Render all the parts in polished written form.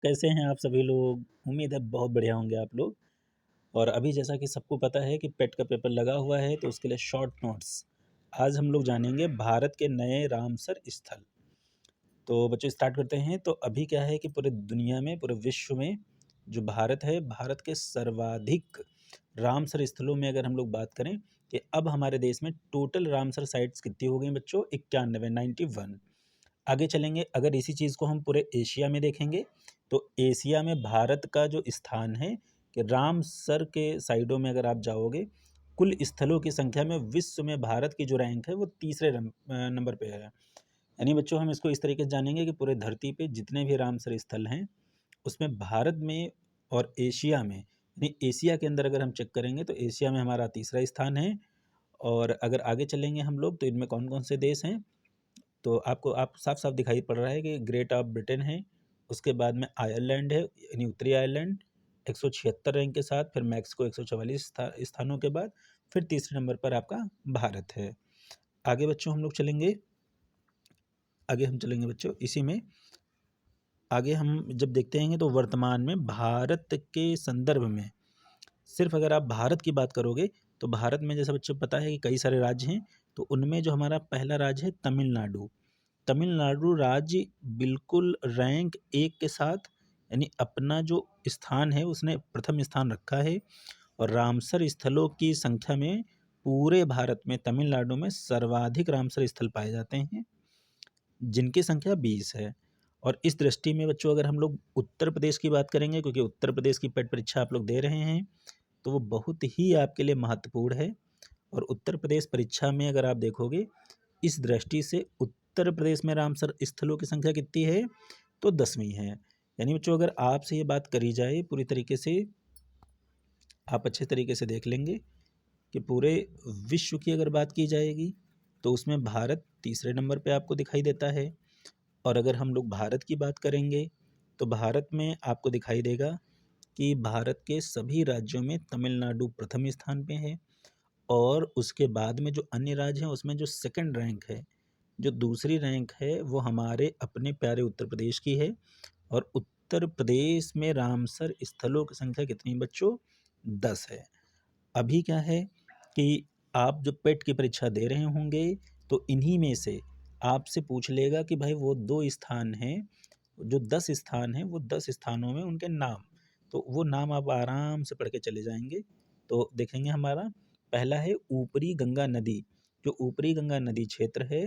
कैसे हैं आप सभी लोग? उम्मीद है बहुत बढ़िया होंगे आप लोग। और अभी जैसा कि सबको पता है कि पेट का पेपर लगा हुआ है तो उसके लिए शॉर्ट नोट्स। आज हम लोग जानेंगे भारत के नए रामसर स्थल। तो बच्चों स्टार्ट करते हैं। तो अभी क्या है कि पूरे दुनिया में, पूरे विश्व में जो भारत है, भारत के सर्वाधिक रामसर स्थलों में अगर हम लोग बात करें कि अब हमारे देश में टोटल रामसर साइट्स कितनी हो गई बच्चों? 91, 91। आगे चलेंगे, अगर इसी चीज़ को हम पूरे एशिया में देखेंगे तो एशिया में भारत का जो स्थान है कि रामसर के साइडों में अगर आप जाओगे, कुल स्थलों की संख्या में विश्व में भारत की जो रैंक है वो तीसरे नंबर पे है। यानी बच्चों हम इसको इस तरीके से जानेंगे कि पूरे धरती पे जितने भी रामसर स्थल हैं उसमें भारत में और एशिया में, यानी एशिया के अंदर अगर हम चेक करेंगे तो एशिया में हमारा तीसरा स्थान है। और अगर आगे चलेंगे हम लोग तो इनमें कौन कौन से देश हैं, तो आपको आप साफ साफ दिखाई पड़ रहा है कि ग्रेट ऑफ ब्रिटेन है, उसके बाद में आयरलैंड है यानी उत्तरी आयरलैंड 176 रैंक के साथ, फिर मैक्सिको 144 स्थानों के बाद फिर तीसरे नंबर पर आपका भारत है। आगे बच्चों हम लोग चलेंगे, आगे हम चलेंगे बच्चों इसी में। आगे हम जब देखते हैं तो वर्तमान में भारत के संदर्भ में सिर्फ अगर आप भारत की बात करोगे तो भारत में जैसा बच्चों पता है कि कई सारे राज्य हैं। तो उनमें जो हमारा पहला राज्य है तमिलनाडु। तमिलनाडु राज्य बिल्कुल रैंक 1 के साथ, यानी अपना जो स्थान है उसने प्रथम स्थान रखा है। और रामसर स्थलों की संख्या में पूरे भारत में तमिलनाडु में सर्वाधिक रामसर स्थल पाए जाते हैं, जिनकी संख्या 20 है। और इस दृष्टि में बच्चों अगर हम लोग उत्तर प्रदेश की बात करेंगे, क्योंकि उत्तर प्रदेश की पेट परीक्षा आप लोग दे रहे हैं, तो वो बहुत ही आपके लिए महत्वपूर्ण है। और उत्तर प्रदेश परीक्षा में अगर आप देखोगे इस दृष्टि से उत्तर प्रदेश में रामसर स्थलों की संख्या कितनी है? तो 10वीं है। यानी बच्चों अगर आपसे ये बात करी जाए पूरी तरीके से, आप अच्छे तरीके से देख लेंगे कि पूरे विश्व की अगर बात की जाएगी तो उसमें भारत तीसरे नंबर पे आपको दिखाई देता है। और अगर हम लोग भारत की बात करेंगे तो भारत में आपको दिखाई देगा कि भारत के सभी राज्यों में तमिलनाडु प्रथम स्थान पे है। और उसके बाद में जो अन्य राज्य हैं उसमें जो सेकंड रैंक है, जो दूसरी रैंक है वो हमारे अपने प्यारे उत्तर प्रदेश की है। और उत्तर प्रदेश में रामसर स्थलों की संख्या कितनी है बच्चों? 10 है। अभी क्या है कि आप जो पेट की परीक्षा दे रहे होंगे तो इन्हीं में से आपसे पूछ लेगा कि भाई वो 2 स्थान हैं, जो 10 स्थान हैं वो 10 स्थानों में उनके नाम। तो वो नाम आप आराम से पढ़ के चले जाएंगे। तो देखेंगे हमारा पहला है ऊपरी गंगा नदी। जो ऊपरी गंगा नदी क्षेत्र है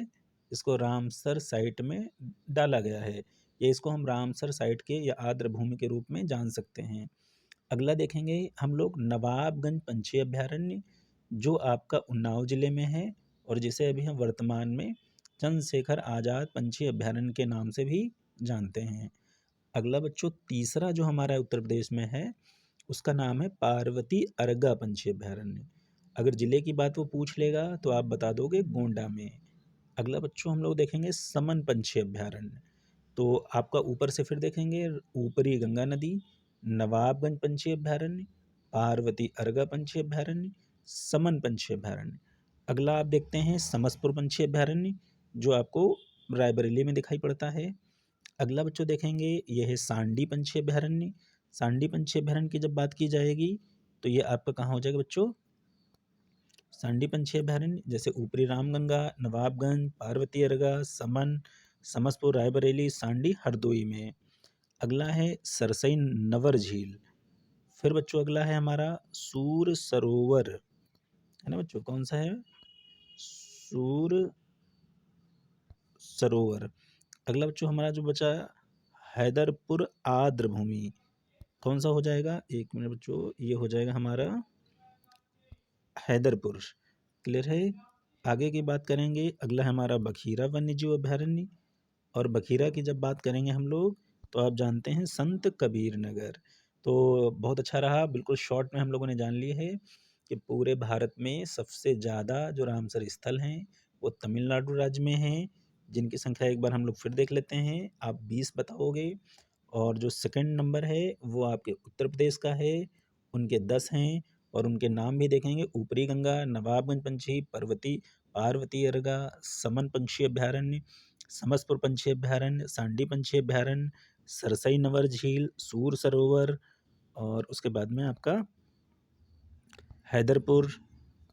इसको रामसर साइट में डाला गया है, या इसको हम रामसर साइट के या आर्द्र भूमि के रूप में जान सकते हैं। अगला देखेंगे हम लोग नवाबगंज पंछी अभयारण्य, जो आपका उन्नाव जिले में है और जिसे अभी हम वर्तमान में चंद्रशेखर आज़ाद पंछी अभयारण्य के नाम से भी जानते हैं। अगला बच्चों तीसरा जो हमारा उत्तर प्रदेश में है उसका नाम है पार्वती अर्गा पंछी अभयारण्य। अगर जिले की बात वो पूछ लेगा तो आप बता दोगे गोंडा में। अगला बच्चों हम लोग देखेंगे समन पंछी अभयारण्य। तो आपका ऊपर से फिर देखेंगे ऊपरी गंगा नदी, नवाबगंज पंछी अभयारण्य, पार्वती अर्गा पंछी अभयारण्य, समन पंछी अभयारण्य। अगला आप देखते हैं समसपुर पंछी अभयारण्य, जो आपको रायबरेली में दिखाई पड़ता है। अगला बच्चों देखेंगे ये है सांडी पंछी अभयारण्य। सांडी पंछी अभयारण्य की जब बात की जाएगी तो ये आपका कहाँ हो जाएगा बच्चों? सांडी पंछी अभयारण्य जैसे ऊपरी रामगंगा, नवाबगंज, पार्वती अर्गा, समन, समसपुर, रायबरेली, सांडी हरदोई में। अगला है सरसई नवर झील। फिर बच्चों अगला है हमारा सूर सरोवर, है ना बच्चों? कौन सा है? सूर सरोवर। अगला बच्चों हमारा जो बचा हैदरपुर आर्द्र भूमि, कौन सा हो जाएगा? एक मिनट बच्चों, ये हो जाएगा हमारा हैदरपुर। क्लियर है? आगे की बात करेंगे, अगला है हमारा बखीरा वन्य जीव अभयारण्य। और बखीरा की जब बात करेंगे हम लोग तो आप जानते हैं संत कबीर नगर। तो बहुत अच्छा रहा, बिल्कुल शॉर्ट में हम लोगों ने जान लिए है कि पूरे भारत में सबसे ज़्यादा जो रामसर स्थल हैं वो तमिलनाडु राज्य में हैं, जिनकी संख्या एक बार हम लोग फिर देख लेते हैं। आप 20 बताओगे। और जो सेकंड नंबर है वो आपके उत्तर प्रदेश का है, उनके 10 हैं। और उनके नाम भी देखेंगे ऊपरी गंगा, नवाबगंज पंछी, पार्वती अर्गा, समन पंछी अभयारण्य, समसपुर पंछी अभयारण्य, सांडी पंछी अभयारण्य, सरसई नंवर झील, सूर सरोवर और उसके बाद में आपका हैदरपुर,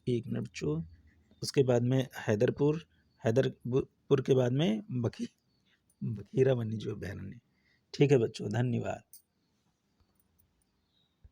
1 मिनट बच्चों, उसके बाद में हैदरपुर के बाद में बखीरा बनी जो अभयारण्य। ठीक है बच्चों, धन्यवाद।